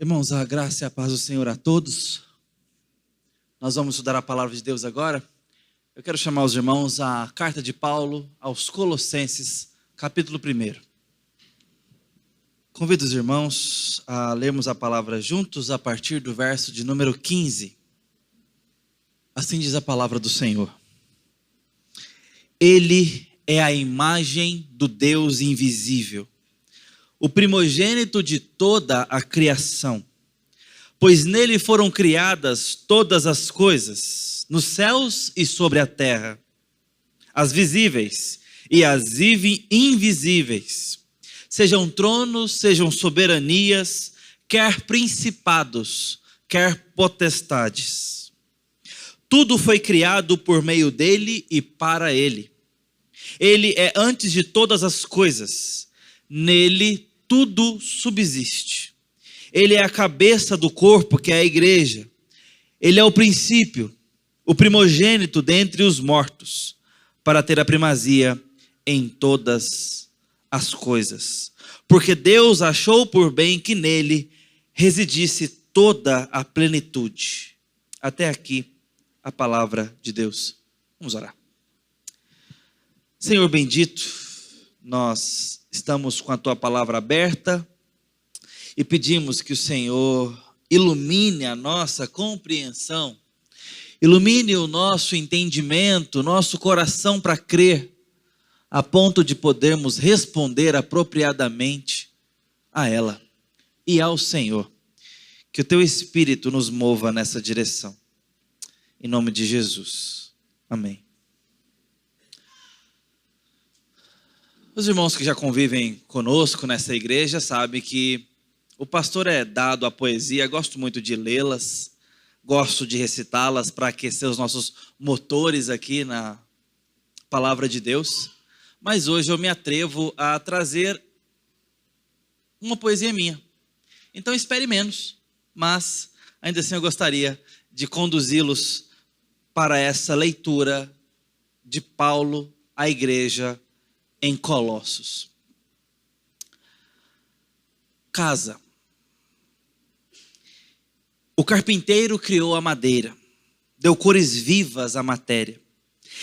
Irmãos, a graça e a paz do Senhor a todos. Nós vamos estudar a palavra de Deus agora. Eu quero chamar os irmãos à carta de Paulo aos Colossenses, capítulo 1. Convido os irmãos a lermos a palavra juntos a partir do verso de número 15. Assim diz a palavra do Senhor. Ele é a imagem do Deus invisível, o primogênito de toda a criação, pois nele foram criadas todas as coisas, nos céus e sobre a terra, as visíveis e as invisíveis, sejam tronos, sejam soberanias, quer principados, quer potestades. Tudo foi criado por meio dele e para ele. Ele é antes de todas as coisas, nele tudo subsiste. Ele é a cabeça do corpo, que é a igreja. Ele é o princípio, o primogênito dentre os mortos, para ter a primazia em todas as coisas. Porque Deus achou por bem que nele residisse toda a plenitude. Até aqui a palavra de Deus. Vamos orar. Senhor bendito, nós estamos com a tua palavra aberta e pedimos que o Senhor ilumine a nossa compreensão, ilumine o nosso entendimento, nosso coração para crer, a ponto de podermos responder apropriadamente a ela e ao Senhor. Que o teu Espírito nos mova nessa direção. Em nome de Jesus. Amém. Os irmãos que já convivem conosco nessa igreja sabem que o pastor é dado à poesia, gosto muito de lê-las, gosto de recitá-las para aquecer os nossos motores aqui na palavra de Deus. Mas hoje eu me atrevo a trazer uma poesia minha. Então espere menos, mas ainda assim eu gostaria de conduzi-los para essa leitura de Paulo à igreja em Colossos. Casa. O carpinteiro criou a madeira, deu cores vivas à matéria,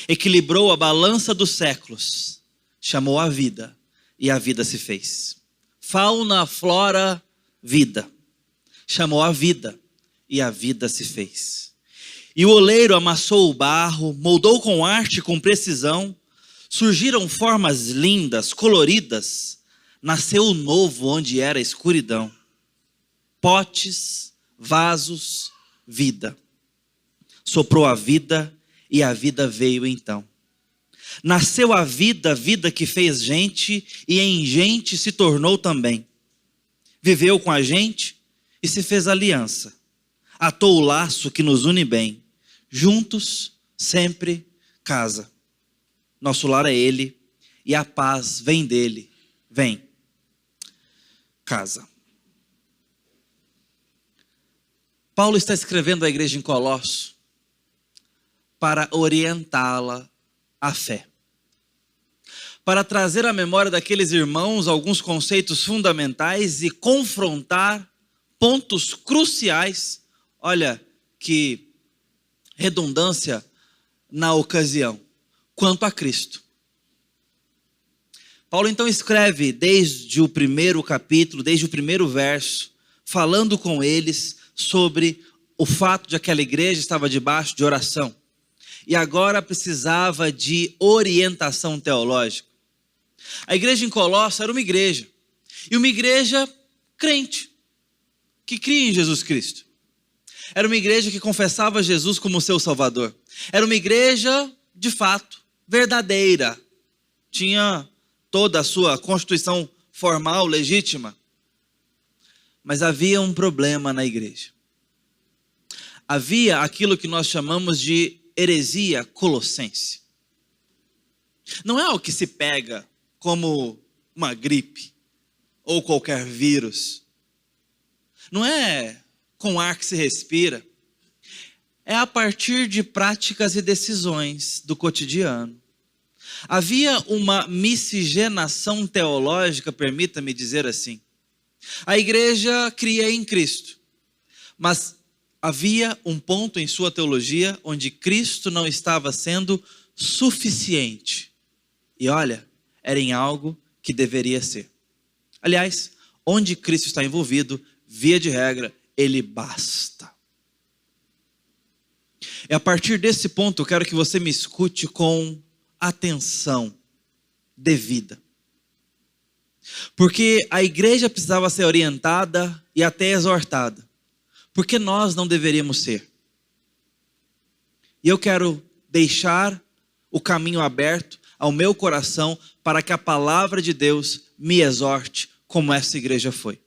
equilibrou a balança dos séculos, chamou a vida e a vida se fez. Fauna, flora, vida. Chamou a vida e a vida se fez. E o oleiro amassou o barro, moldou com arte e com precisão. Surgiram formas lindas, coloridas, nasceu o novo onde era a escuridão. Potes, vasos, vida. Soprou a vida e a vida veio então. Nasceu a vida, vida que fez gente e em gente se tornou também. Viveu com a gente e se fez aliança. Atou o laço que nos une bem. Juntos, sempre, casa. Nosso lar é ele, e a paz vem dele. Vem. Casa. Paulo está escrevendo à igreja em Colosso para orientá-la à fé. Para trazer à memória daqueles irmãos alguns conceitos fundamentais e confrontar pontos cruciais. Olha que redundância na ocasião. Quanto a Cristo. Paulo então escreve desde o primeiro capítulo, desde o primeiro verso, falando com eles sobre o fato de que aquela igreja estava debaixo de oração. E agora precisava de orientação teológica. A igreja em Colossos era uma igreja. E uma igreja crente, que cria em Jesus Cristo. Era uma igreja que confessava Jesus como seu Salvador. Era uma igreja, de fato, verdadeira, tinha toda a sua constituição formal, legítima, mas havia um problema na igreja. Havia aquilo que nós chamamos de heresia colossense. Não é algo que se pega como uma gripe ou qualquer vírus. Não é com ar que se respira. É a partir de práticas e decisões do cotidiano. Havia uma miscigenação teológica, permita-me dizer assim, A igreja cria em Cristo, mas havia um ponto em sua teologia onde Cristo não estava sendo suficiente. E olha, era em algo que deveria ser. Aliás, onde Cristo está envolvido, via de regra, ele basta. É a partir desse ponto eu quero que você me escute com atenção devida. Porque a igreja precisava ser orientada e até exortada. Porque nós não deveríamos ser. E eu quero deixar o caminho aberto ao meu coração para que a palavra de Deus me exorte como essa igreja foi.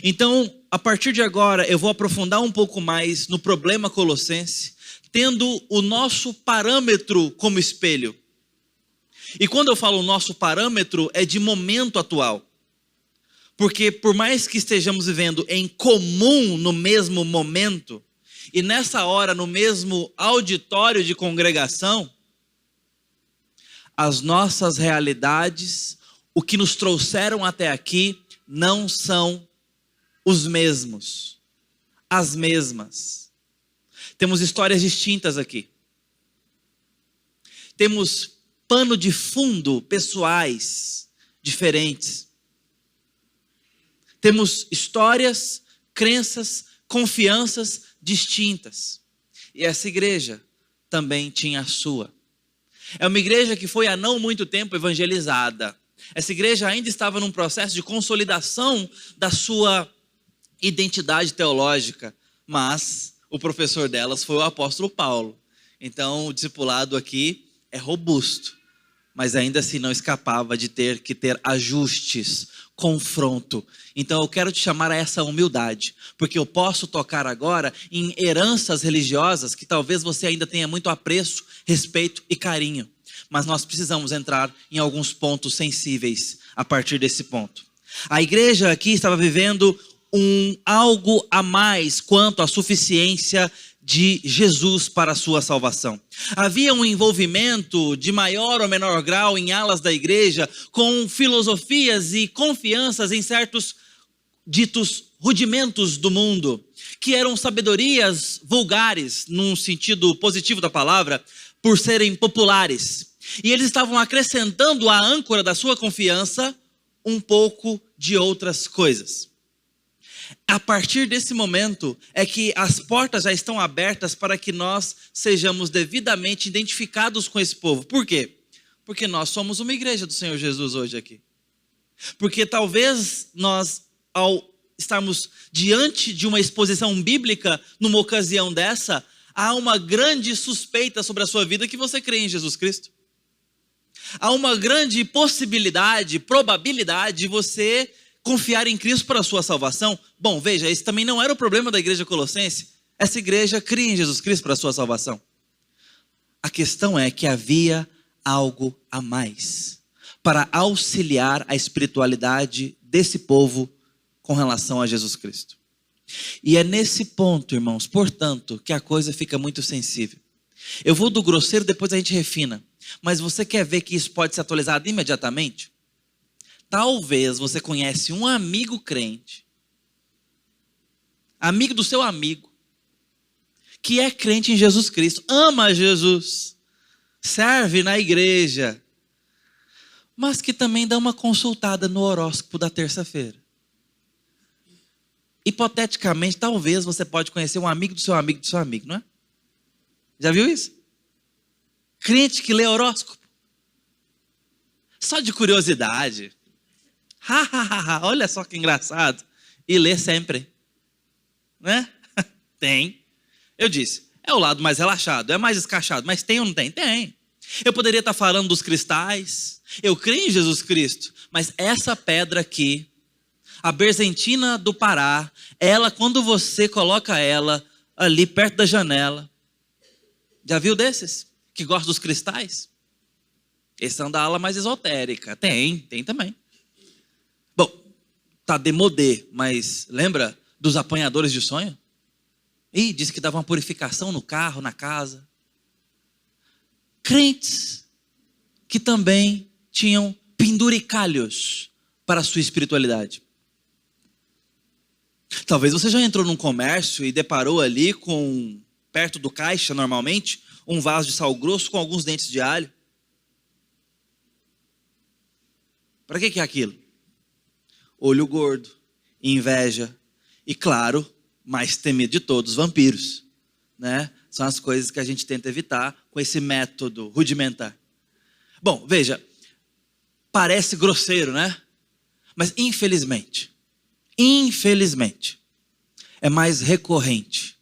Então, a partir de agora, eu vou aprofundar um pouco mais no problema colossense, tendo o nosso parâmetro como espelho. E quando eu falo nosso parâmetro, é de momento atual. Porque por mais que estejamos vivendo em comum no mesmo momento, e nessa hora no mesmo auditório de congregação, as nossas realidades, o que nos trouxeram até aqui, não são os mesmos, as mesmas. Temos histórias distintas aqui. Temos pano de fundo pessoais diferentes. Temos histórias, crenças, confianças distintas. E essa igreja também tinha a sua. É uma igreja que foi há não muito tempo evangelizada. Essa igreja ainda estava num processo de consolidação da sua identidade teológica, mas o professor delas foi o apóstolo Paulo. Então o discipulado aqui é robusto, mas ainda assim não escapava de ter que ter ajustes, confronto. Então eu quero te chamar a essa humildade, porque eu posso tocar agora em heranças religiosas que talvez você ainda tenha muito apreço, respeito e carinho, mas nós precisamos entrar em alguns pontos sensíveis a partir desse ponto. A igreja aqui estava vivendo algo a mais quanto à suficiência de Jesus para a sua salvação. Havia um envolvimento de maior ou menor grau em alas da igreja com filosofias e confianças em certos ditos rudimentos do mundo, que eram sabedorias vulgares, num sentido positivo da palavra, por serem populares. E eles estavam acrescentando à âncora da sua confiança um pouco de outras coisas. A partir desse momento é que as portas já estão abertas para que nós sejamos devidamente identificados com esse povo. Por quê? Porque nós somos uma igreja do Senhor Jesus hoje aqui. Porque talvez nós, ao estarmos diante de uma exposição bíblica, numa ocasião dessa, há uma grande suspeita sobre a sua vida que você crê em Jesus Cristo. Há uma grande possibilidade, probabilidade de você confiar em Cristo para a sua salvação. Bom, veja, esse também não era o problema da igreja colossense. Essa igreja cria em Jesus Cristo para a sua salvação. A questão é que havia algo a mais para auxiliar a espiritualidade desse povo com relação a Jesus Cristo. E é nesse ponto, irmãos, portanto, que a coisa fica muito sensível. Eu vou do grosseiro, depois a gente refina. Mas você quer ver que isso pode ser atualizado imediatamente? Talvez você conhece um amigo crente, amigo do seu amigo, que é crente em Jesus Cristo, ama Jesus, serve na igreja, mas que também dá uma consultada no horóscopo da terça-feira. Hipoteticamente, talvez você pode conhecer um amigo do seu amigo, não é? Já viu isso? Crente que lê horóscopo. Só de curiosidade. Olha só que engraçado. E lê sempre. Né? Tem. Eu disse, é o lado mais relaxado, é mais escrachado, mas tem ou não tem? Tem. Eu poderia estar falando dos cristais. Eu creio em Jesus Cristo, mas essa pedra aqui, a berzentina do Pará, ela, quando você coloca ela ali perto da janela, já viu desses? Que gostam dos cristais? Esses são da ala mais esotérica. Tem também. Bom, tá demodê, mas lembra dos apanhadores de sonho? Ih, disse que dava uma purificação no carro, na casa. Crentes que também tinham penduricalhos para a sua espiritualidade. Talvez você já entrou num comércio e deparou ali com, perto do caixa normalmente, um vaso de sal grosso com alguns dentes de alho. Para que é aquilo? Olho gordo, inveja e, claro, mais temido de todos, vampiros, né? São as coisas que a gente tenta evitar com esse método rudimentar. Bom, veja, parece grosseiro, né? Mas infelizmente, é mais recorrente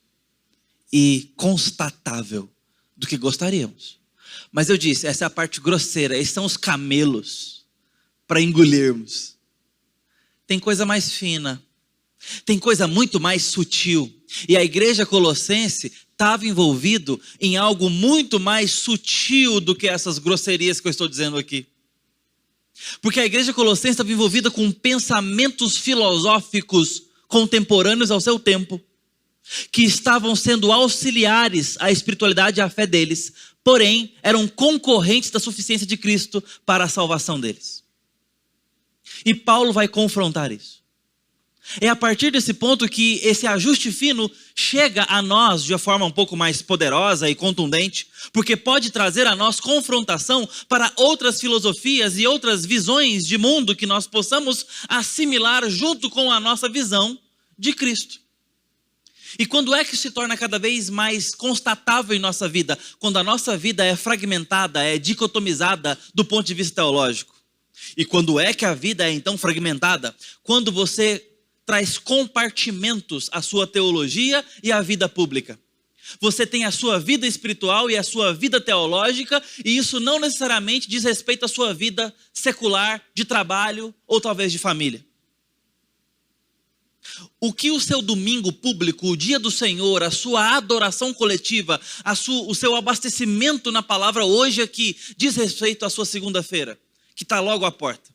e constatável do que gostaríamos. Mas eu disse, essa é a parte grosseira, esses são os camelos para engolirmos. Tem coisa mais fina, tem coisa muito mais sutil. E a igreja colossense estava envolvido em algo muito mais sutil do que essas grosserias que eu estou dizendo aqui. Porque a igreja colossense estava envolvida com pensamentos filosóficos contemporâneos ao seu tempo, que estavam sendo auxiliares à espiritualidade e à fé deles, porém eram concorrentes da suficiência de Cristo para a salvação deles. E Paulo vai confrontar isso. É a partir desse ponto que esse ajuste fino chega a nós de uma forma um pouco mais poderosa e contundente, porque pode trazer a nós confrontação para outras filosofias e outras visões de mundo que nós possamos assimilar junto com a nossa visão de Cristo. E quando é que se torna cada vez mais constatável em nossa vida? Quando a nossa vida é fragmentada, é dicotomizada do ponto de vista teológico. E quando é que a vida é então fragmentada? Quando você traz compartimentos à sua teologia e à vida pública. Você tem a sua vida espiritual e a sua vida teológica, e isso não necessariamente diz respeito à sua vida secular, de trabalho ou talvez de família. O que o seu domingo público, o dia do Senhor, a sua adoração coletiva, o seu abastecimento na palavra hoje aqui, diz respeito à sua segunda-feira, que está logo à porta.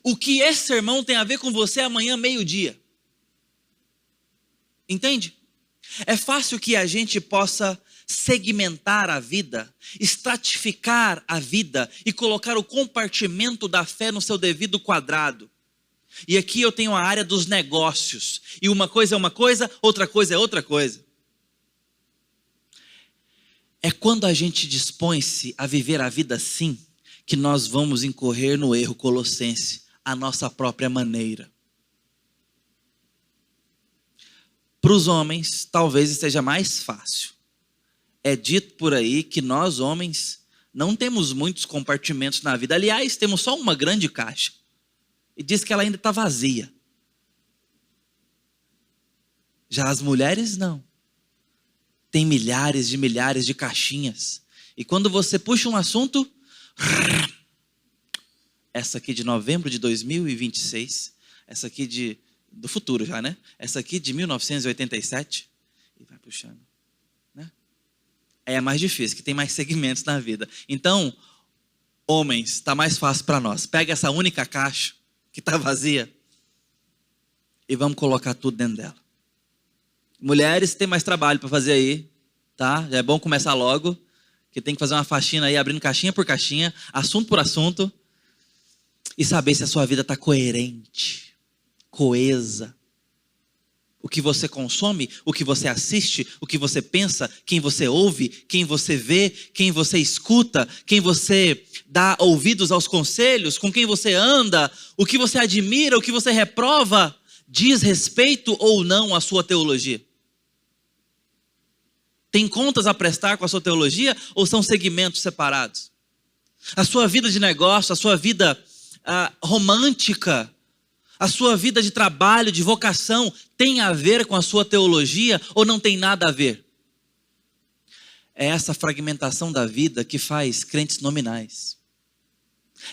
O que esse sermão tem a ver com você amanhã, meio-dia? Entende? É fácil que a gente possa segmentar a vida, estratificar a vida e colocar o compartimento da fé no seu devido quadrado. E aqui eu tenho a área dos negócios. E uma coisa é uma coisa, outra coisa é outra coisa. É quando a gente dispõe-se a viver a vida assim, que nós vamos incorrer no erro colossense, a nossa própria maneira. Para os homens, talvez esteja mais fácil. É dito por aí que nós, homens, não temos muitos compartimentos na vida. Aliás, temos só uma grande caixa. E diz que ela ainda está vazia. Já as mulheres, não. Tem milhares de caixinhas. E quando você puxa um assunto... Essa aqui de novembro de 2026. Essa aqui do futuro já, né? Essa aqui de 1987. E vai puxando. Né? É mais difícil, que tem mais segmentos na vida. Então, homens, está mais fácil para nós. Pega essa única caixa que está vazia e vamos colocar tudo dentro dela. Mulheres, tem mais trabalho para fazer aí, tá? Já é bom começar logo, que tem que fazer uma faxina aí, abrindo caixinha por caixinha, assunto por assunto, e saber se a sua vida está coerente, coesa. O que você consome, o que você assiste, o que você pensa, quem você ouve, quem você vê, quem você escuta, quem você dá ouvidos aos conselhos, com quem você anda, o que você admira, o que você reprova, diz respeito ou não à sua teologia? Tem contas a prestar com a sua teologia ou são segmentos separados? A sua vida de negócio, a sua vida romântica, a sua vida de trabalho, de vocação, tem a ver com a sua teologia ou não tem nada a ver? É essa fragmentação da vida que faz crentes nominais.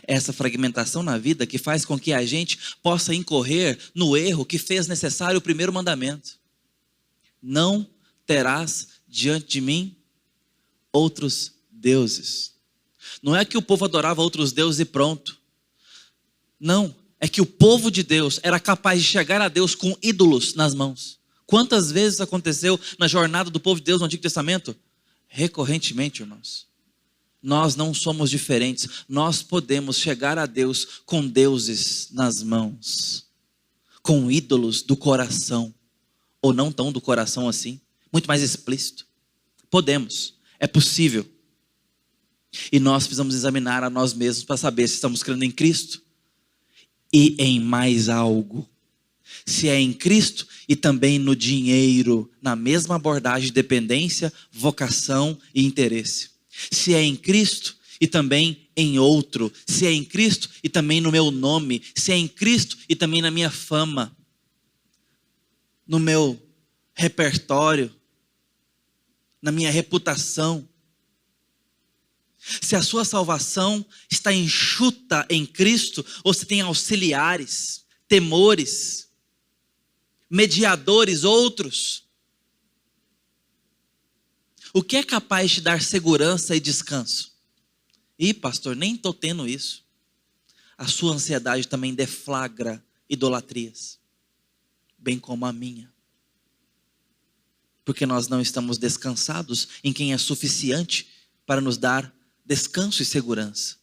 É essa fragmentação na vida que faz com que a gente possa incorrer no erro que fez necessário o primeiro mandamento. Não terás diante de mim outros deuses. Não é que o povo adorava outros deuses e pronto. Não, é que o povo de Deus era capaz de chegar a Deus com ídolos nas mãos. Quantas vezes isso aconteceu na jornada do povo de Deus no Antigo Testamento? Recorrentemente, irmãos. Nós não somos diferentes. Nós podemos chegar a Deus com deuses nas mãos. com ídolos do coração, ou não tão do coração assim, muito mais explícito. Podemos, é possível. E nós precisamos examinar a nós mesmos para saber se estamos crendo em Cristo e em mais algo. Se é em Cristo e também no dinheiro, na mesma abordagem de dependência, vocação e interesse. Se é em Cristo e também em outro. Se é em Cristo e também no meu nome. Se é em Cristo e também na minha fama. No meu repertório. Na minha reputação. Se a sua salvação está enxuta em Cristo, ou se tem auxiliares, temores, mediadores, outros. O que é capaz de dar segurança e descanso? Ih, pastor, nem estou tendo isso. A sua ansiedade também deflagra idolatrias, bem como a minha. Porque nós não estamos descansados em quem é suficiente para nos dar descanso e segurança.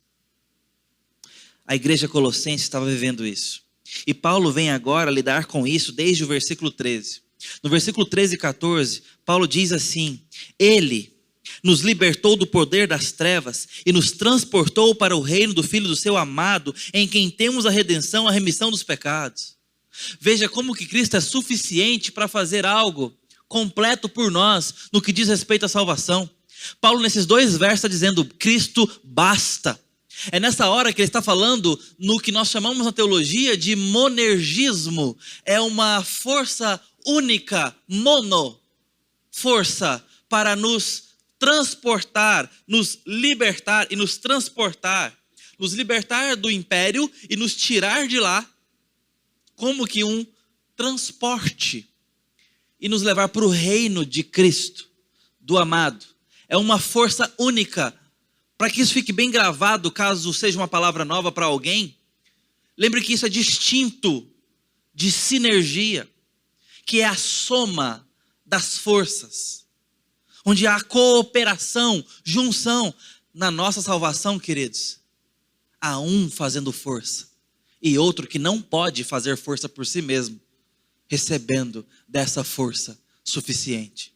A igreja colossense estava vivendo isso. E Paulo vem agora lidar com isso desde o versículo 13. No versículo 13 e 14, Paulo diz assim: Ele nos libertou do poder das trevas e nos transportou para o reino do Filho do seu amado, em quem temos a redenção, a remissão dos pecados. Veja como que Cristo é suficiente para fazer algo completo por nós no que diz respeito à salvação. Paulo nesses 2 versos está dizendo: Cristo basta. É nessa hora que ele está falando no que nós chamamos na teologia de monergismo. É uma força única, força para nos transportar, nos libertar e nos transportar. Nos libertar do império e nos tirar de lá, como que um transporte. E nos levar para o reino de Cristo, do amado. É uma força única. Para que isso fique bem gravado, caso seja uma palavra nova para alguém, lembre que isso é distinto de sinergia, que é a soma das forças, onde há cooperação, junção. Na nossa salvação, queridos, há um fazendo força e outro que não pode fazer força por si mesmo, recebendo dessa força suficiente.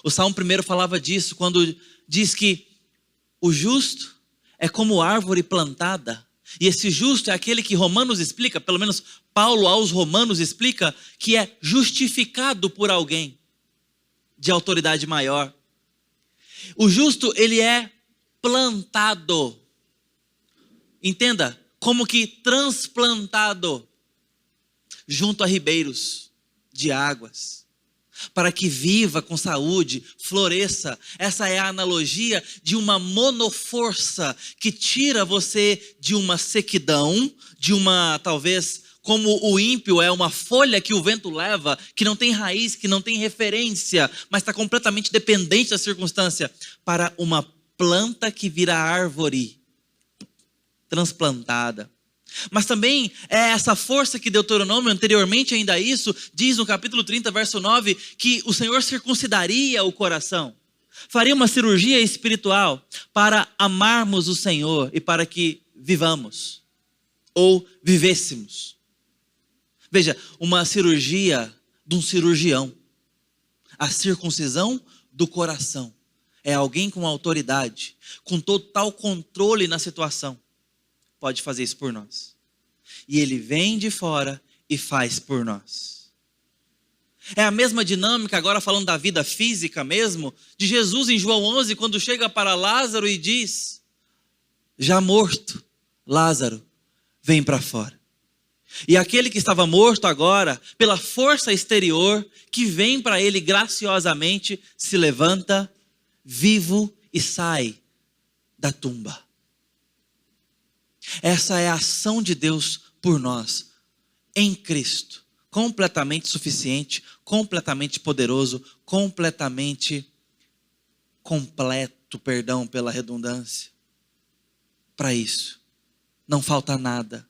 O Salmo 1 falava disso quando diz que o justo é como árvore plantada. E esse justo é aquele que Romanos explica, pelo menos Paulo aos Romanos explica, que é justificado por alguém de autoridade maior. O justo, ele é plantado. Entenda, como que transplantado junto a ribeiros de águas, para que viva com saúde, floresça. Essa é a analogia de uma monoforça que tira você de uma sequidão, de uma, talvez, como o ímpio é uma folha que o vento leva, que não tem raiz, que não tem referência, mas está completamente dependente da circunstância, para uma planta que vira árvore, transplantada. Mas também é essa força que Deuteronômio, anteriormente ainda isso, diz no capítulo 30, verso 9, que o Senhor circuncidaria o coração. Faria uma cirurgia espiritual para amarmos o Senhor e para que vivamos, ou vivêssemos. Veja, uma cirurgia de um cirurgião. A circuncisão do coração. É alguém com autoridade, com total controle na situação. Pode fazer isso por nós. E ele vem de fora e faz por nós. É a mesma dinâmica, agora falando da vida física mesmo, de Jesus em João 11, quando chega para Lázaro e diz: já morto, Lázaro, vem para fora. E aquele que estava morto agora, pela força exterior, que vem para ele graciosamente, se levanta, vivo e sai da tumba. Essa é a ação de Deus por nós, em Cristo, completamente suficiente, completamente poderoso, completamente completo, perdão pela redundância. Para isso, não falta nada,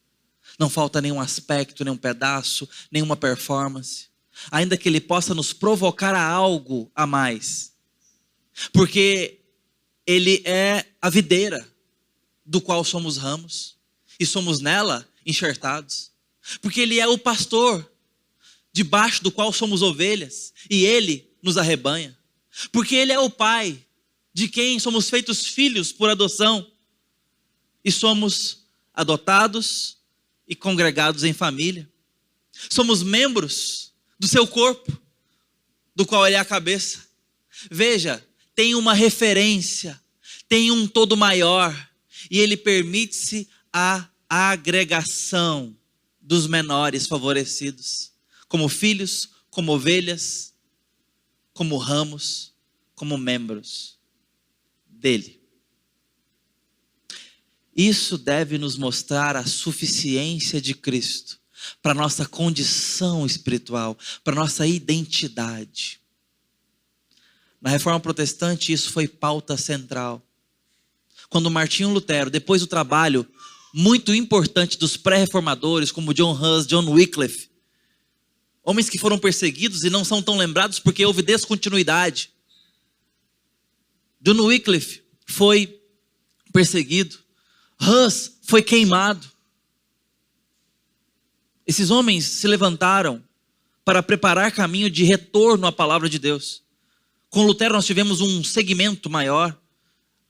não falta nenhum aspecto, nenhum pedaço, nenhuma performance, ainda que Ele possa nos provocar a algo a mais, porque Ele é a videira, do qual somos ramos, e somos nela enxertados, porque Ele é o pastor, debaixo do qual somos ovelhas, e Ele nos arrebanha. Porque Ele é o Pai, de quem somos feitos filhos por adoção, e somos adotados e congregados em família. Somos membros do seu corpo, do qual Ele é a cabeça. Veja, tem uma referência, tem um todo maior, e Ele permite-se a agregação dos menores favorecidos, como filhos, como ovelhas, como ramos, como membros dele. Isso deve nos mostrar a suficiência de Cristo para nossa condição espiritual, para nossa identidade. Na Reforma Protestante, isso foi pauta central. Quando Martinho Lutero, depois do trabalho muito importante dos pré-reformadores, como John Hus, John Wycliffe, homens que foram perseguidos e não são tão lembrados porque houve descontinuidade. John Wycliffe foi perseguido, Hus foi queimado. Esses homens se levantaram para preparar caminho de retorno à palavra de Deus. Com Lutero nós tivemos um segmento maior,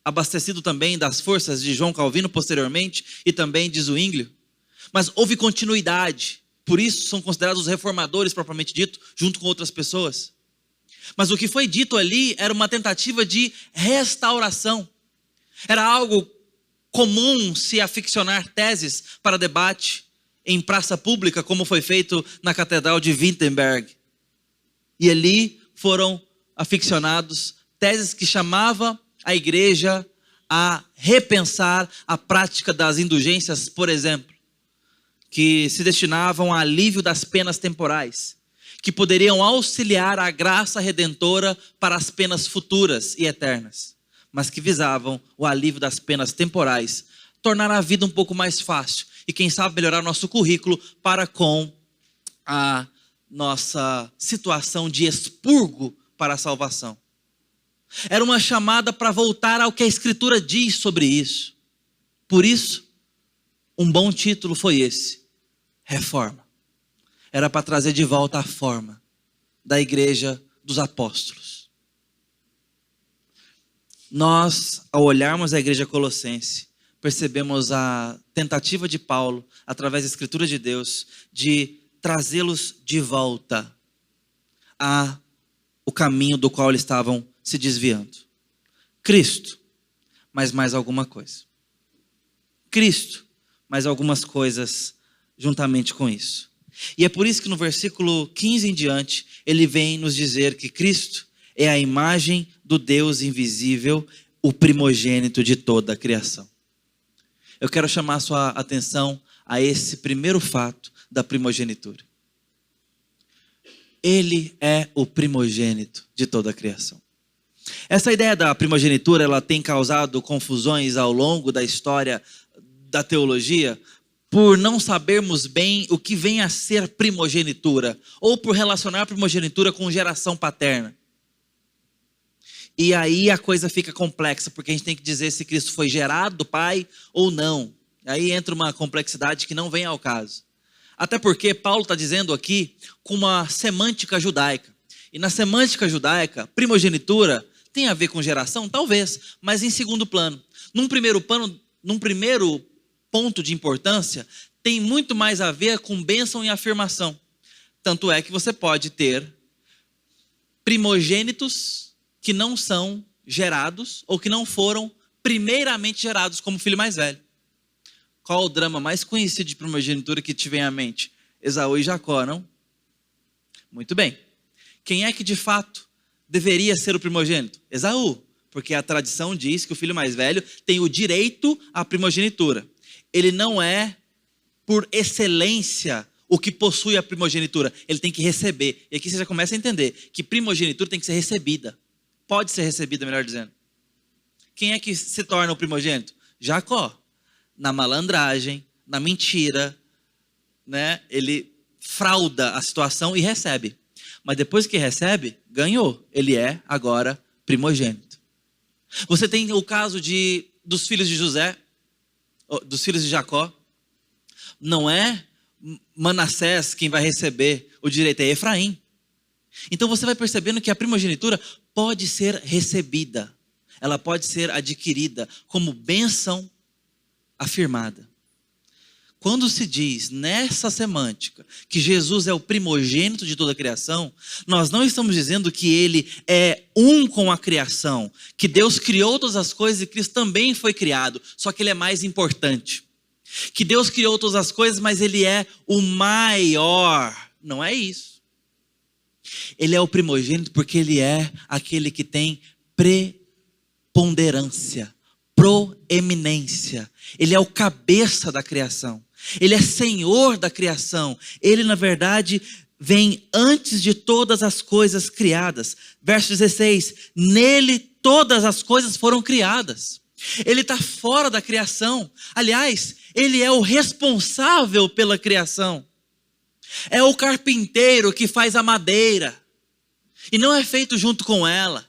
abastecido também das forças de João Calvino posteriormente e também de Zwinglio. Mas houve continuidade, por isso são considerados os reformadores propriamente dito, junto com outras pessoas. Mas o que foi dito ali era uma tentativa de restauração. Era algo comum se aficionar teses para debate em praça pública, como foi feito na Catedral de Wittenberg. E ali foram aficionados teses que chamavam a igreja a repensar a prática das indulgências, por exemplo, que se destinavam ao alívio das penas temporais, que poderiam auxiliar a graça redentora para as penas futuras e eternas, mas que visavam o alívio das penas temporais, tornar a vida um pouco mais fácil e quem sabe melhorar nosso currículo para com a nossa situação de expurgo para a salvação. Era uma chamada para voltar ao que a Escritura diz sobre isso. Por isso, um bom título foi esse: Reforma. Era para trazer de volta a forma da igreja dos apóstolos. Nós, ao olharmos a igreja colossense, percebemos a tentativa de Paulo, através da Escritura de Deus, de trazê-los de volta ao caminho do qual eles estavam se desviando. Cristo, mas mais alguma coisa. Cristo, mais algumas coisas juntamente com isso. E é por isso que no versículo 15 em diante, ele vem nos dizer que Cristo é a imagem do Deus invisível, o primogênito de toda a criação. Eu quero chamar a sua atenção a esse primeiro fato da primogenitura. Ele é o primogênito de toda a criação. Essa ideia da primogenitura, ela tem causado confusões ao longo da história da teologia, por não sabermos bem o que vem a ser primogenitura, ou por relacionar a primogenitura com geração paterna. E aí a coisa fica complexa, porque a gente tem que dizer se Cristo foi gerado do Pai ou não. Aí entra uma complexidade que não vem ao caso. Até porque Paulo está dizendo aqui com uma semântica judaica. E na semântica judaica, primogenitura tem a ver com geração? Talvez, mas em segundo plano. Num primeiro ponto de importância, tem muito mais a ver com bênção e afirmação. Tanto é que você pode ter primogênitos que não são gerados ou que não foram primeiramente gerados como filho mais velho. Qual o drama mais conhecido de primogenitura que te vem à mente? Esaú e Jacó, não? Muito bem. Quem é que de fato deveria ser o primogênito? Esaú, porque a tradição diz que o filho mais velho tem o direito à primogenitura. Ele não é, por excelência, o que possui a primogenitura. Ele tem que receber. E aqui você já começa a entender que primogenitura tem que ser recebida. Pode ser recebida, melhor dizendo. Quem é que se torna o primogênito? Jacó. Na malandragem, na mentira, né? Ele frauda a situação e recebe. Mas depois que recebe, ganhou. Ele é agora primogênito. Você tem o caso dos filhos de José, dos filhos de Jacó. Não é Manassés, quem vai receber o direito é Efraim. Então você vai percebendo que a primogenitura pode ser recebida, ela pode ser adquirida como bênção afirmada. Quando se diz nessa semântica que Jesus é o primogênito de toda a criação, nós não estamos dizendo que ele é um com a criação, que Deus criou todas as coisas e Cristo também foi criado, só que ele é mais importante. Que Deus criou todas as coisas, mas ele é o maior. Não é isso. Ele é o primogênito porque ele é aquele que tem preponderância, proeminência. Ele é o cabeça da criação. Ele é Senhor da criação. Ele, na verdade, vem antes de todas as coisas criadas. Verso 16. Nele todas as coisas foram criadas. Ele está fora da criação. Aliás, ele é o responsável pela criação. É o carpinteiro que faz a madeira. E não é feito junto com ela.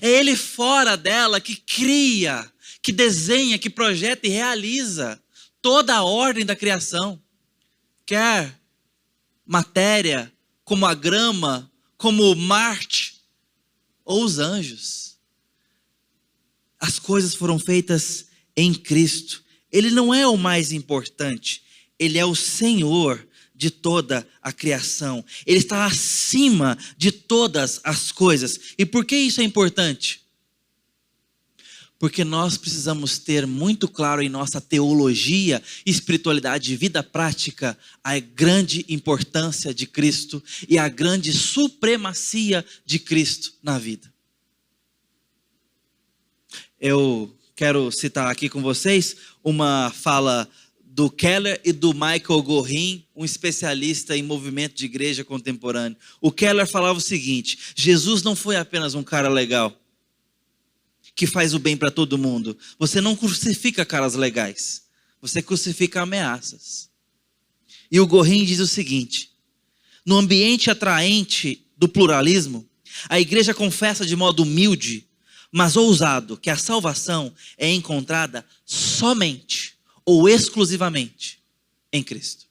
É ele fora dela que cria, que desenha, que projeta e realiza toda a ordem da criação. Quer matéria, como a grama, como Marte, ou os anjos. As coisas foram feitas em Cristo. Ele não é o mais importante. Ele é o Senhor de toda a criação. Ele está acima de todas as coisas. E por que isso é importante? Porque nós precisamos ter muito claro em nossa teologia, espiritualidade e vida prática a grande importância de Cristo e a grande supremacia de Cristo na vida. Eu quero citar aqui com vocês uma fala do Keller e do Michael Gorin, um especialista em movimento de igreja contemporâneo. O Keller falava o seguinte: Jesus não foi apenas um cara legal, que faz o bem para todo mundo. Você não crucifica caras legais, você crucifica ameaças. E o Gorin diz o seguinte: no ambiente atraente do pluralismo, a igreja confessa de modo humilde, mas ousado, que a salvação é encontrada somente ou exclusivamente em Cristo.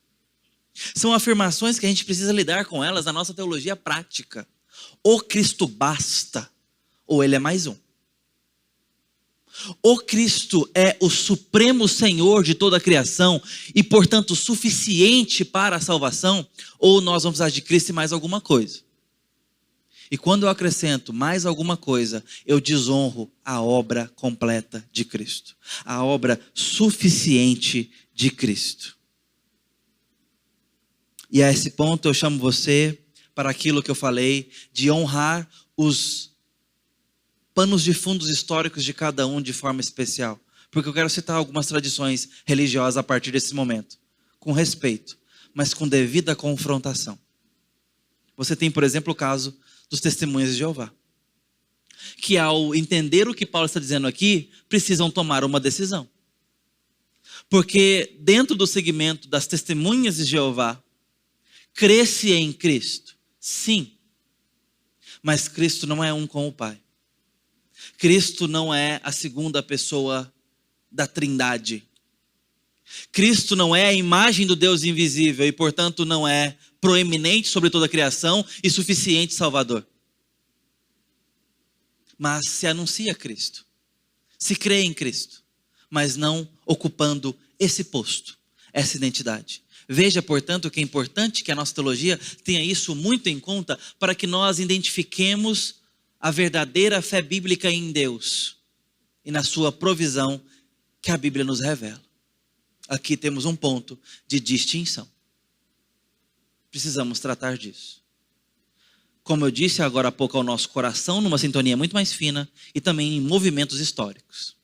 São afirmações que a gente precisa lidar com elas na nossa teologia prática. Ou Cristo basta, ou ele é mais um. Ou Cristo é o supremo Senhor de toda a criação e, portanto, suficiente para a salvação, ou nós vamos precisar de Cristo e mais alguma coisa. E quando eu acrescento mais alguma coisa, eu desonro a obra completa de Cristo, a obra suficiente de Cristo. E a esse ponto eu chamo você para aquilo que eu falei, de honrar os panos de fundos históricos de cada um de forma especial. Porque eu quero citar algumas tradições religiosas a partir desse momento, com respeito, mas com devida confrontação. Você tem, por exemplo, o caso dos testemunhas de Jeová, que ao entender o que Paulo está dizendo aqui, precisam tomar uma decisão. Porque dentro do segmento das testemunhas de Jeová, cresce em Cristo, sim, mas Cristo não é um com o Pai. Cristo não é a segunda pessoa da Trindade. Cristo não é a imagem do Deus invisível e, portanto, não é proeminente sobre toda a criação e suficiente Salvador. Mas se anuncia Cristo, se crê em Cristo, mas não ocupando esse posto, essa identidade. Veja, portanto, que é importante que a nossa teologia tenha isso muito em conta para que nós identifiquemos a verdadeira fé bíblica em Deus e na sua provisão que a Bíblia nos revela. Aqui temos um ponto de distinção. Precisamos tratar disso. Como eu disse agora há pouco ao nosso coração, numa sintonia muito mais fina e também em movimentos históricos.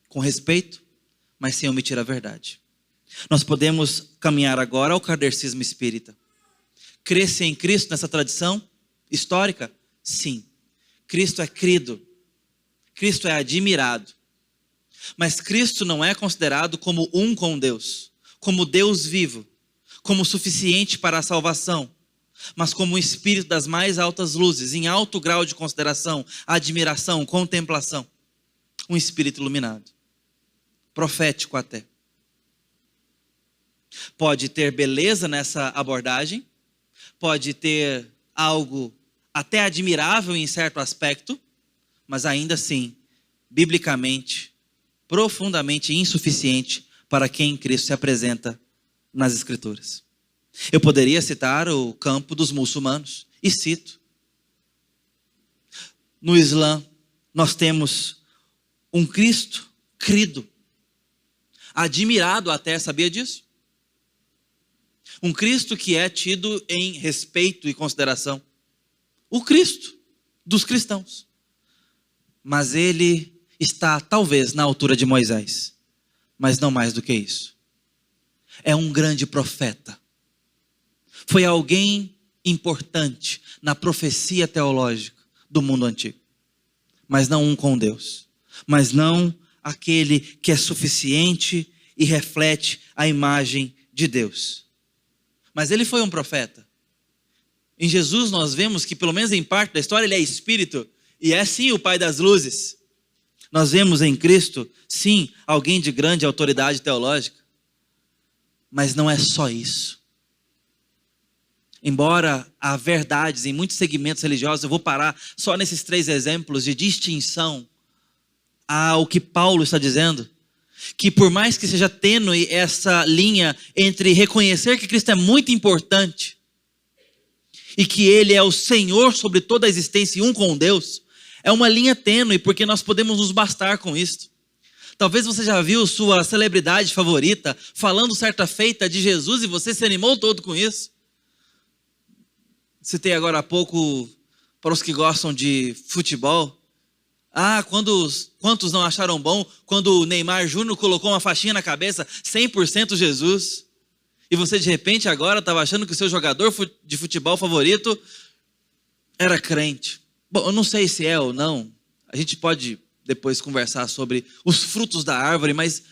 Com respeito, mas sem omitir a verdade. Nós podemos caminhar agora ao kardecismo espírita. Crescer em Cristo nessa tradição histórica? Sim. Cristo é crido. Cristo é admirado. Mas Cristo não é considerado como um com Deus, como Deus vivo, como suficiente para a salvação, mas como um espírito das mais altas luzes, em alto grau de consideração, admiração, contemplação. Um espírito iluminado, profético até. Pode ter beleza nessa abordagem, pode ter algo até admirável em certo aspecto, mas ainda assim, biblicamente, profundamente insuficiente para quem Cristo se apresenta nas Escrituras. Eu poderia citar o campo dos muçulmanos, e cito. No Islã, nós temos um Cristo crido, admirado até, sabia disso? Um Cristo que é tido em respeito e consideração. O Cristo dos cristãos. Mas ele está talvez na altura de Moisés, mas não mais do que isso. É um grande profeta. Foi alguém importante na profecia teológica do mundo antigo. Mas não um com Deus. Mas não aquele que é suficiente e reflete a imagem de Deus. Mas ele foi um profeta. Em Jesus nós vemos que, pelo menos em parte da história, ele é espírito. E é sim o Pai das luzes. Nós vemos em Cristo, sim, alguém de grande autoridade teológica. Mas não é só isso. Embora há verdades em muitos segmentos religiosos, eu vou parar só nesses 3 exemplos de distinção ao que Paulo está dizendo. Que por mais que seja tênue essa linha entre reconhecer que Cristo é muito importante e que Ele é o Senhor sobre toda a existência e um com Deus, é uma linha tênue, porque nós podemos nos bastar com isso. Talvez você já viu sua celebridade favorita falando certa feita de Jesus e você se animou todo com isso. Citei agora há pouco, para os que gostam de futebol, quantos não acharam bom quando o Neymar Júnior colocou uma faixinha na cabeça, 100% Jesus, e você de repente agora estava achando que o seu jogador de futebol favorito era crente. Bom, eu não sei se é ou não, a gente pode depois conversar sobre os frutos da árvore, mas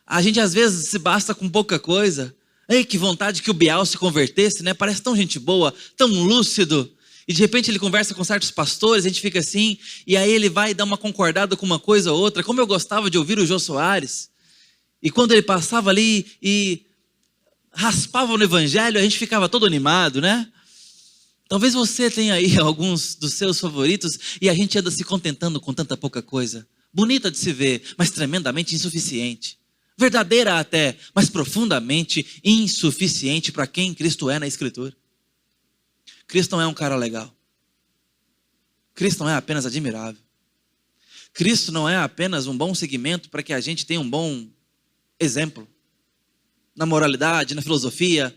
a gente às vezes se basta com pouca coisa. Ei, que vontade que o Bial se convertesse, né? Parece tão gente boa, tão lúcido. E de repente ele conversa com certos pastores, a gente fica assim, e aí ele vai dar uma concordada com uma coisa ou outra. Como eu gostava de ouvir o Jô Soares. E quando ele passava ali e raspava no evangelho, a gente ficava todo animado, né? Talvez você tenha aí alguns dos seus favoritos e a gente anda se contentando com tanta pouca coisa. Bonita de se ver, mas tremendamente insuficiente. Verdadeira até, mas profundamente insuficiente para quem Cristo é na Escritura. Cristo não é um cara legal. Cristo não é apenas admirável. Cristo não é apenas um bom segmento para que a gente tenha um bom exemplo. Na moralidade, na filosofia,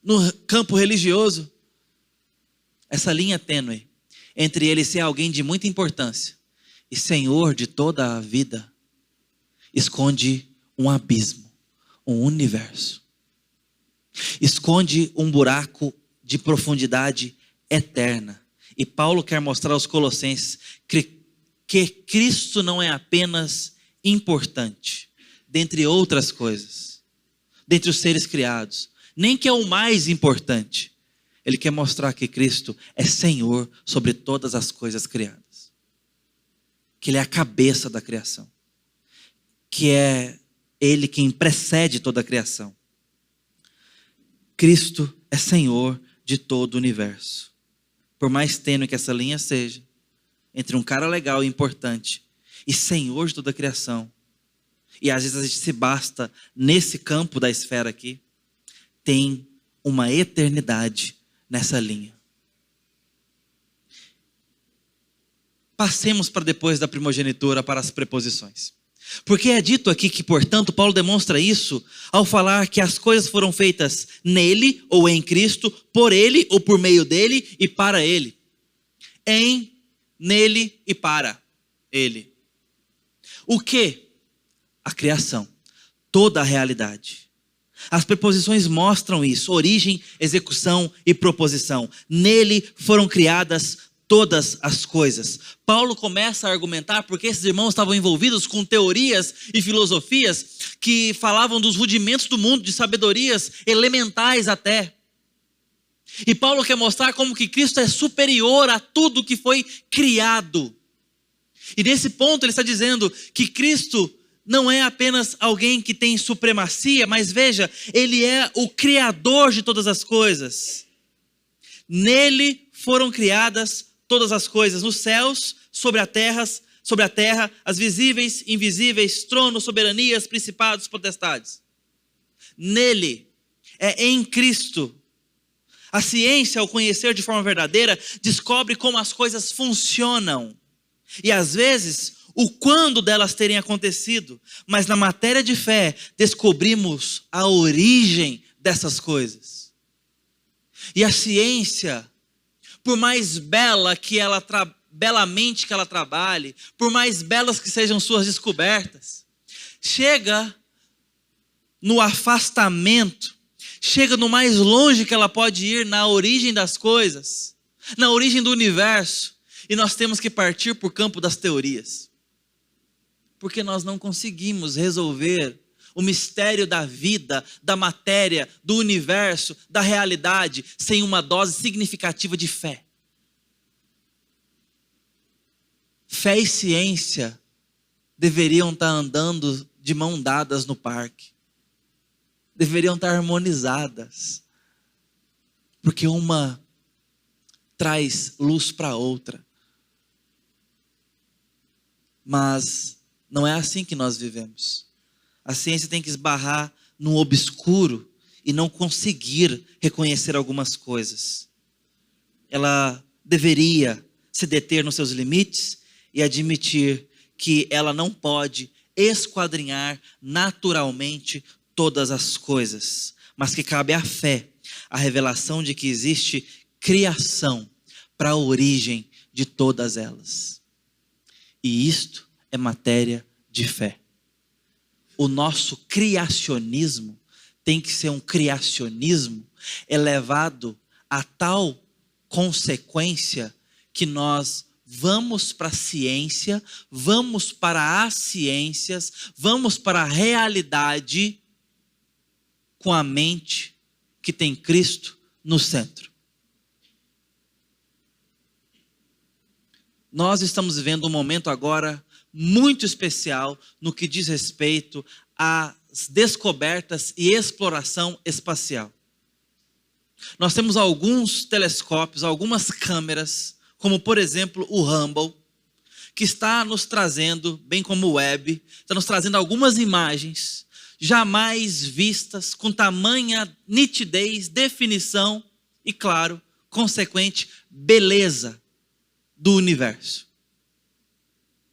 no campo religioso. Essa linha tênue entre ele ser alguém de muita importância e Senhor de toda a vida esconde um abismo, um universo. Esconde um buraco de profundidade eterna. E Paulo quer mostrar aos Colossenses que Cristo não é apenas importante, dentre outras coisas, dentre os seres criados, nem que é o mais importante. Ele quer mostrar que Cristo é Senhor sobre todas as coisas criadas. Que Ele é a cabeça da criação. Que é Ele quem precede toda a criação. Cristo é Senhor de todo o universo. Por mais tênue que essa linha seja, entre um cara legal e importante e Senhor de toda a criação, e às vezes a gente se basta nesse campo da esfera aqui, tem uma eternidade nessa linha. Passemos para depois da primogenitura para as preposições. Porque é dito aqui que, portanto, Paulo demonstra isso ao falar que as coisas foram feitas nele ou em Cristo, por ele ou por meio dele e para ele. Em, nele e para ele. O que? A criação. Toda a realidade. As preposições mostram isso, origem, execução e proposição. Nele foram criadas todas as coisas. Paulo começa a argumentar porque esses irmãos estavam envolvidos com teorias e filosofias que falavam dos rudimentos do mundo, de sabedorias elementais até. E Paulo quer mostrar como que Cristo é superior a tudo que foi criado. E nesse ponto ele está dizendo que Cristo não é apenas alguém que tem supremacia, mas veja, ele é o criador de todas as coisas. Nele foram criadas todas as coisas, nos céus, sobre a terra, as visíveis, invisíveis, tronos, soberanias, principados, potestades. Nele, é em Cristo. A ciência, ao conhecer de forma verdadeira, descobre como as coisas funcionam. E às vezes, o quando delas terem acontecido. Mas na matéria de fé, descobrimos a origem dessas coisas. E a ciência, por mais bela belamente que ela trabalhe, por mais belas que sejam suas descobertas, chega no afastamento, chega no mais longe que ela pode ir na origem das coisas, na origem do universo, e nós temos que partir para o campo das teorias, porque nós não conseguimos resolver o mistério da vida, da matéria, do universo, da realidade, sem uma dose significativa de fé. Fé e ciência deveriam estar andando de mão dadas no parque. Deveriam estar harmonizadas. Porque uma traz luz para a outra. Mas não é assim que nós vivemos. A ciência tem que esbarrar no obscuro e não conseguir reconhecer algumas coisas. Ela deveria se deter nos seus limites e admitir que ela não pode esquadrinhar naturalmente todas as coisas, mas que cabe à fé a revelação de que existe criação para a origem de todas elas. E isto é matéria de fé. O nosso criacionismo tem que ser um criacionismo elevado a tal consequência que nós vamos para a ciência, vamos para as ciências, vamos para a realidade com a mente que tem Cristo no centro. Nós estamos vivendo um momento agora muito especial no que diz respeito às descobertas e exploração espacial. Nós temos alguns telescópios, algumas câmeras, como por exemplo o Hubble, que está nos trazendo, bem como o Webb, está nos trazendo algumas imagens jamais vistas, com tamanha nitidez, definição e, claro, consequente beleza do universo.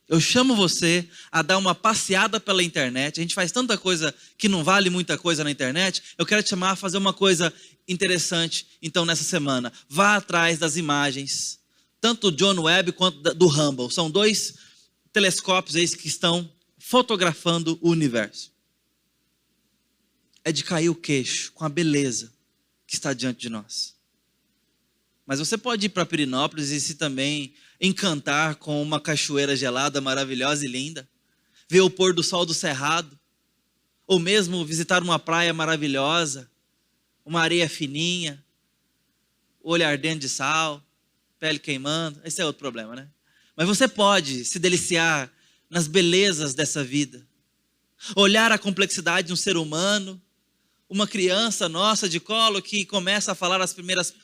Eu chamo você a dar uma passeada pela internet. A gente faz tanta coisa que não vale muita coisa na internet. Eu quero te chamar a fazer uma coisa interessante, então, nessa semana. Vá atrás das imagens, tanto do John Webb quanto do Hubble. São dois telescópios aí que estão fotografando o universo. É de cair o queixo com a beleza que está diante de nós. Mas você pode ir para Pirinópolis e se também encantar com uma cachoeira gelada, maravilhosa e linda, ver o pôr do sol do Cerrado, ou mesmo visitar uma praia maravilhosa, uma areia fininha, olho ardendo de sal, pele queimando. Esse é outro problema, né? Mas você pode se deliciar nas belezas dessa vida, olhar a complexidade de um ser humano, uma criança nossa de colo que começa a falar as primeiras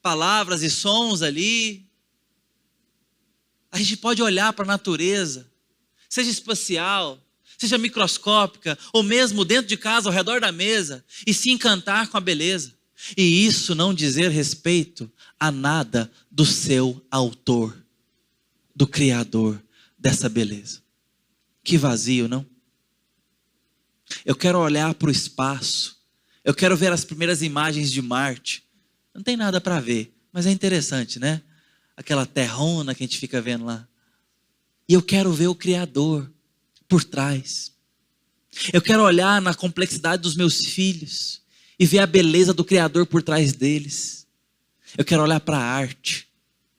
palavras e sons ali. A gente pode olhar para a natureza, seja espacial, seja microscópica, ou mesmo dentro de casa, ao redor da mesa, e se encantar com a beleza. E isso não dizer respeito a nada do seu autor, do Criador dessa beleza. Que vazio, não? Eu quero olhar para o espaço, eu quero ver as primeiras imagens de Marte. Não tem nada para ver, mas é interessante, né? Aquela terrona que a gente fica vendo lá. E eu quero ver o Criador por trás. Eu quero olhar na complexidade dos meus filhos e ver a beleza do Criador por trás deles. Eu quero olhar para a arte,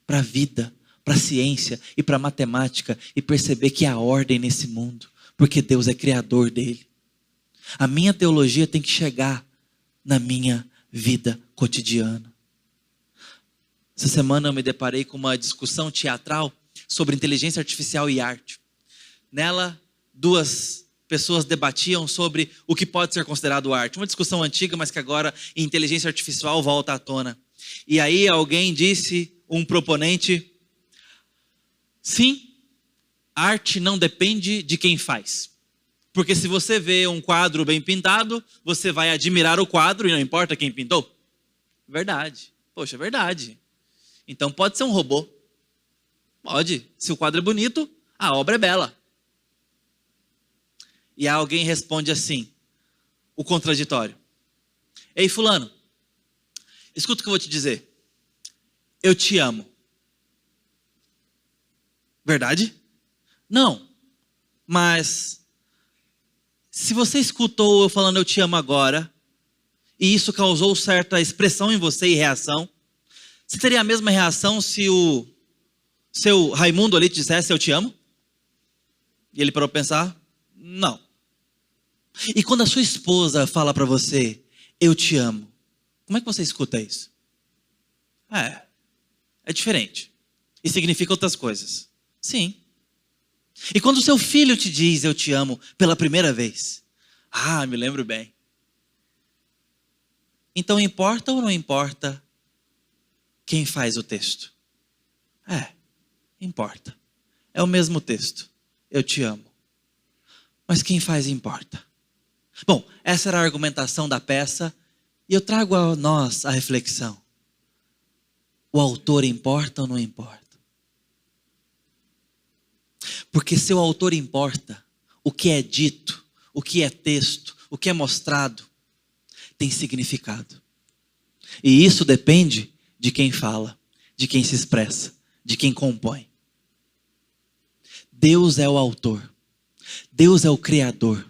para a vida, para a ciência e para a matemática e perceber que há ordem nesse mundo, porque Deus é Criador dele. A minha teologia tem que chegar na minha vida cotidiana. Essa semana eu me deparei com uma discussão teatral sobre inteligência artificial e arte. Nela, duas pessoas debatiam sobre o que pode ser considerado arte. Uma discussão antiga, mas que agora em inteligência artificial volta à tona. E aí alguém disse, um proponente, sim, arte não depende de quem faz. Porque se você vê um quadro bem pintado, você vai admirar o quadro e não importa quem pintou. Verdade. Poxa, é verdade. Então pode ser um robô. Pode. Se o quadro é bonito, a obra é bela. E alguém responde assim, o contraditório. Ei, fulano, escuta o que eu vou te dizer. Eu te amo. Verdade? Não. Mas se você escutou eu falando eu te amo agora, e isso causou certa expressão em você e reação, você teria a mesma reação se o seu Raimundo ali te dissesse eu te amo? E ele parou para pensar, não. E quando a sua esposa fala para você, eu te amo, como é que você escuta isso? É diferente. E significa outras coisas. Sim. E quando o seu filho te diz, eu te amo, pela primeira vez, me lembro bem. Então importa ou não importa quem faz o texto? Importa. É o mesmo texto. Eu te amo. Mas quem faz importa. Bom, essa era a argumentação da peça e eu trago a nós a reflexão. O autor importa ou não importa? Porque se o autor importa, o que é dito, o que é texto, o que é mostrado, tem significado. E isso depende de quem fala, de quem se expressa, de quem compõe. Deus é o autor. Deus é o criador.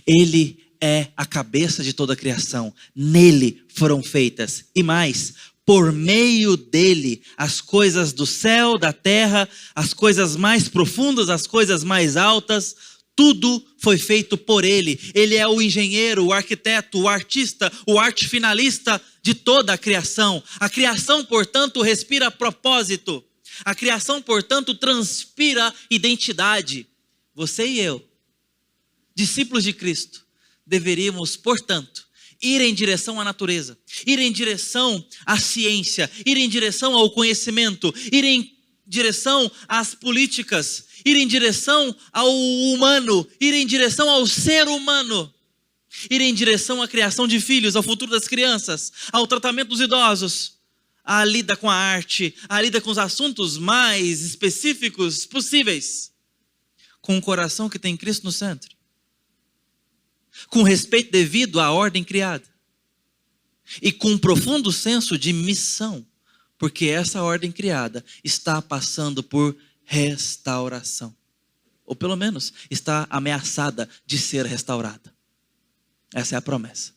Ele é a cabeça de toda a criação. Nele foram feitas, e mais, por meio dele, as coisas do céu, da terra, as coisas mais profundas, as coisas mais altas, tudo foi feito por ele. Ele é o engenheiro, o arquiteto, o artista, o arte finalista de toda a criação. A criação, portanto, respira propósito. A criação, portanto, transpira identidade. Você e eu, discípulos de Cristo, deveríamos, portanto, ir em direção à natureza, ir em direção à ciência, ir em direção ao conhecimento, ir em direção às políticas, ir em direção ao humano, ir em direção ao ser humano, ir em direção à criação de filhos, ao futuro das crianças, ao tratamento dos idosos, à lida com a arte, à lida com os assuntos mais específicos possíveis, com um coração que tem Cristo no centro, com respeito devido à ordem criada e com um profundo senso de missão, porque essa ordem criada está passando por restauração, ou pelo menos está ameaçada de ser restaurada. Essa é a promessa.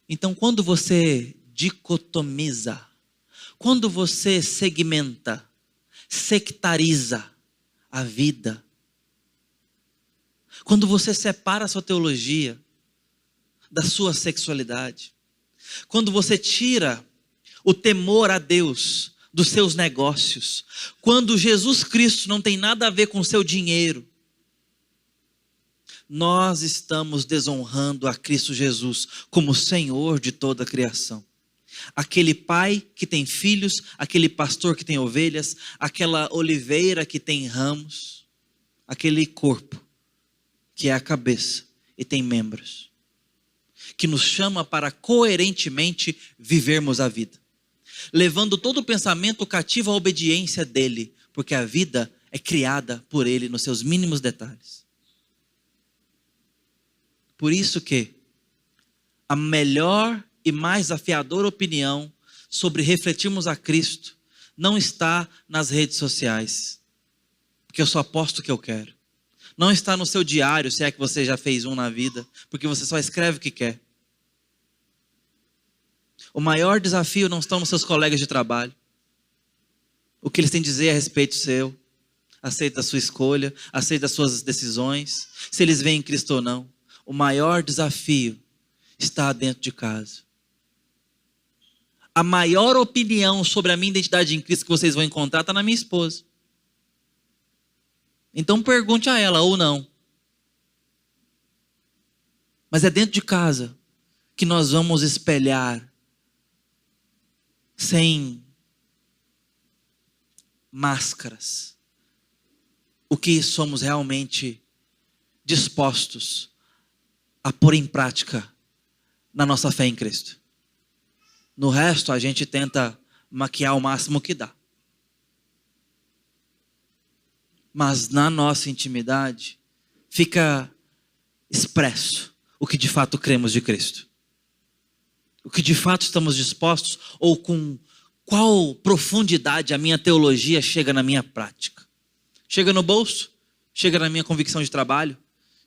Então, quando você dicotomiza, quando você segmenta, sectariza a vida, quando você separa a sua teologia da sua sexualidade, quando você tira o temor a Deus dos seus negócios, quando Jesus Cristo não tem nada a ver com o seu dinheiro, nós estamos desonrando a Cristo Jesus como Senhor de toda a criação. Aquele pai que tem filhos, aquele pastor que tem ovelhas, aquela oliveira que tem ramos, aquele corpo que é a cabeça e tem membros, que nos chama para coerentemente vivermos a vida, levando todo o pensamento cativo à obediência dele, porque a vida é criada por ele nos seus mínimos detalhes. Por isso que a melhor e mais afiadora opinião sobre refletirmos a Cristo não está nas redes sociais, porque eu só posto o que eu quero. Não está no seu diário, se é que você já fez um na vida, porque você só escreve o que quer. O maior desafio não estão nos seus colegas de trabalho. O que eles têm a dizer a respeito seu, aceita da sua escolha, aceita das suas decisões, se eles veem Cristo ou não. O maior desafio está dentro de casa. A maior opinião sobre a minha identidade em Cristo que vocês vão encontrar está na minha esposa. Então pergunte a ela ou não. Mas é dentro de casa que nós vamos espelhar, sem máscaras, o que somos realmente dispostos a pôr em prática na nossa fé em Cristo. No resto, a gente tenta maquiar o máximo que dá. Mas na nossa intimidade, fica expresso o que de fato cremos de Cristo. O que de fato estamos dispostos, ou com qual profundidade a minha teologia chega na minha prática. Chega no bolso, chega na minha convicção de trabalho,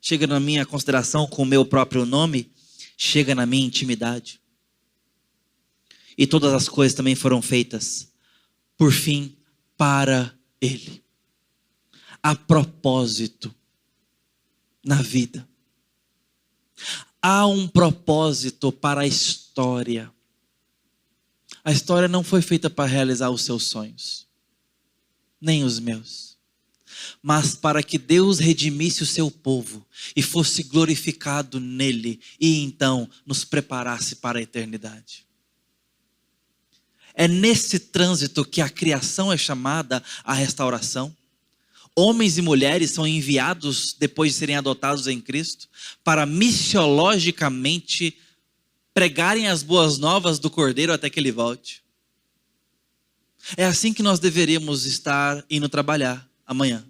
chega na minha consideração com o meu próprio nome, chega na minha intimidade. E todas as coisas também foram feitas, por fim, para Ele. A propósito na vida. Há um propósito para a história. A história não foi feita para realizar os seus sonhos, nem os meus, mas para que Deus redimisse o seu povo e fosse glorificado nele, e então nos preparasse para a eternidade. É nesse trânsito que a criação é chamada à restauração. Homens e mulheres são enviados, depois de serem adotados em Cristo, para missiologicamente pregarem as boas novas do Cordeiro até que Ele volte. É assim que nós deveríamos estar indo trabalhar amanhã.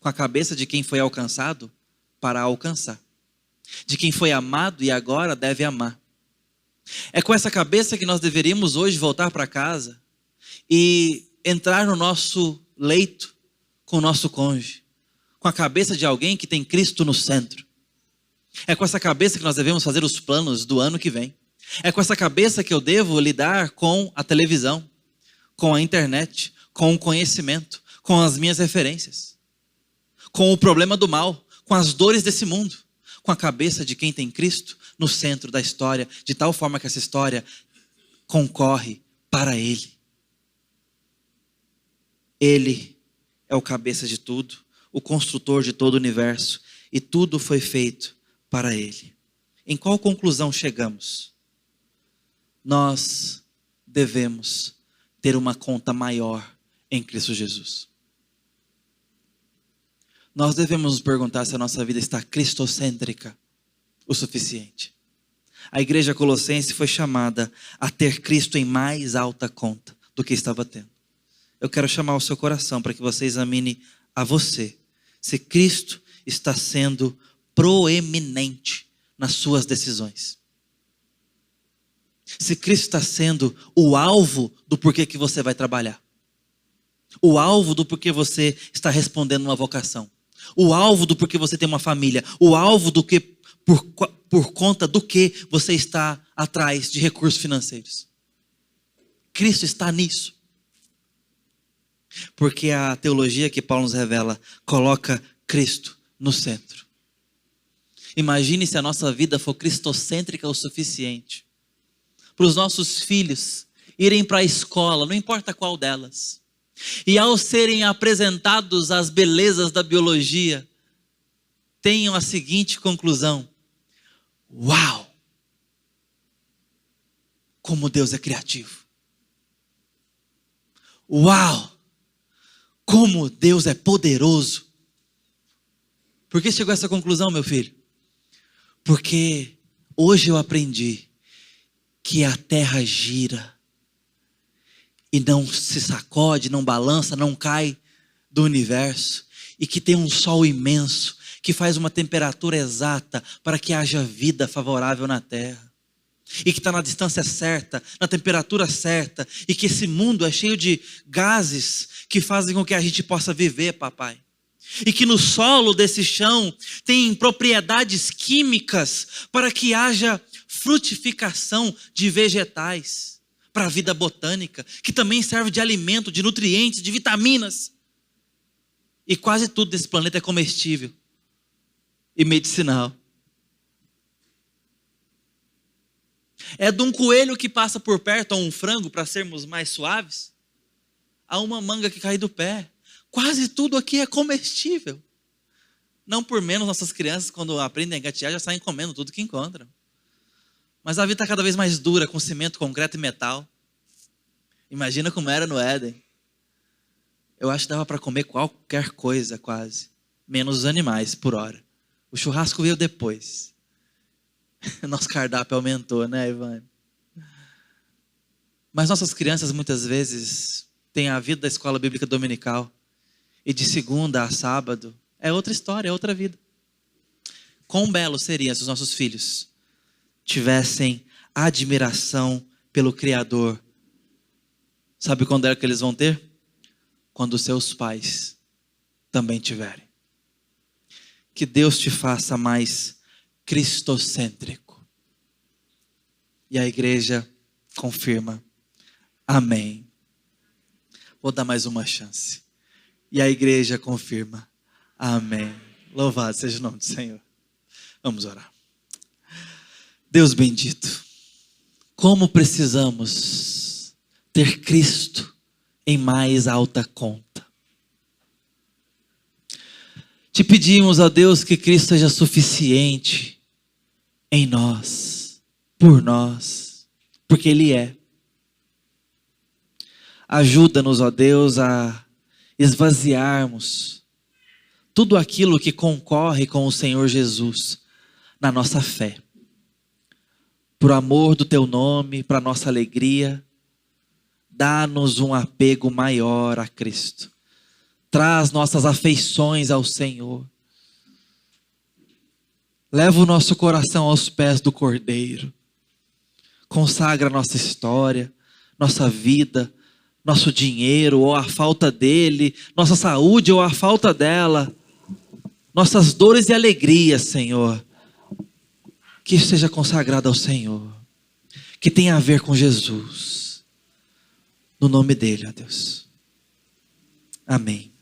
Com a cabeça de quem foi alcançado para alcançar. De quem foi amado e agora deve amar. É com essa cabeça que nós deveríamos hoje voltar para casa e entrar no nosso leito com o nosso cônjuge, com a cabeça de alguém que tem Cristo no centro. É com essa cabeça que nós devemos fazer os planos do ano que vem. É com essa cabeça que eu devo lidar com a televisão, com a internet, com o conhecimento, com as minhas referências, com o problema do mal, com as dores desse mundo, com a cabeça de quem tem Cristo no centro da história, de tal forma que essa história concorre para Ele. Ele é o cabeça de tudo, o construtor de todo o universo, e tudo foi feito para Ele. Em qual conclusão chegamos? Nós devemos ter uma conta maior em Cristo Jesus. Nós devemos nos perguntar se a nossa vida está cristocêntrica o suficiente. A igreja colossense foi chamada a ter Cristo em mais alta conta do que estava tendo. Eu quero chamar o seu coração para que você examine a você, se Cristo está sendo proeminente nas suas decisões. Se Cristo está sendo o alvo do porquê que você vai trabalhar. O alvo do porquê você está respondendo uma vocação. O alvo do porquê você tem uma família. O alvo do que, por conta do que você está atrás de recursos financeiros. Cristo está nisso. Porque a teologia que Paulo nos revela coloca Cristo no centro. Imagine se a nossa vida for cristocêntrica o suficiente para os nossos filhos irem para a escola, não importa qual delas, e ao serem apresentados às belezas da biologia, tenham a seguinte conclusão: uau! Como Deus é criativo! Uau! Como Deus é poderoso! Por que chegou a essa conclusão, meu filho? Porque hoje eu aprendi que a terra gira e não se sacode, não balança, não cai do universo, e que tem um sol imenso que faz uma temperatura exata para que haja vida favorável na terra, e que está na distância certa, na temperatura certa, e que esse mundo é cheio de gases que fazem com que a gente possa viver, papai. E que no solo desse chão tem propriedades químicas para que haja frutificação de vegetais para a vida botânica, que também serve de alimento, de nutrientes, de vitaminas. E quase tudo desse planeta é comestível e medicinal. É de um coelho que passa por perto a um frango para sermos mais suaves, a uma manga que cai do pé. Quase tudo aqui é comestível. Não por menos nossas crianças, quando aprendem a gatear, já saem comendo tudo que encontram. Mas a vida está cada vez mais dura, com cimento, concreto e metal. Imagina como era no Éden. Eu acho que dava para comer qualquer coisa quase, menos os animais por hora. O churrasco veio depois. Nosso cardápio aumentou, né, Ivan? Mas nossas crianças muitas vezes têm a vida da escola bíblica dominical. E de segunda a sábado é outra história, é outra vida. Quão belo seria se os nossos filhos tivessem admiração pelo Criador. Sabe quando é que eles vão ter? Quando os seus pais também tiverem. Que Deus te faça mais cristocêntrico. E a igreja confirma. Amém. Vou dar mais uma chance. E a igreja confirma. Amém. Louvado seja o nome do Senhor. Vamos orar. Deus bendito. Como precisamos ter Cristo em mais alta conta. Te pedimos, ó Deus, que Cristo seja suficiente em nós, por nós, porque Ele é. Ajuda-nos, ó Deus, a esvaziarmos tudo aquilo que concorre com o Senhor Jesus na nossa fé. Por amor do Teu nome, para nossa alegria, dá-nos um apego maior a Cristo. Traz nossas afeições ao Senhor. Leva o nosso coração aos pés do Cordeiro. Consagra nossa história, nossa vida, nosso dinheiro ou a falta dele, nossa saúde ou a falta dela, nossas dores e alegrias, Senhor. Que isso seja consagrado ao Senhor. Que tenha a ver com Jesus. No nome dele, ó Deus. Amém.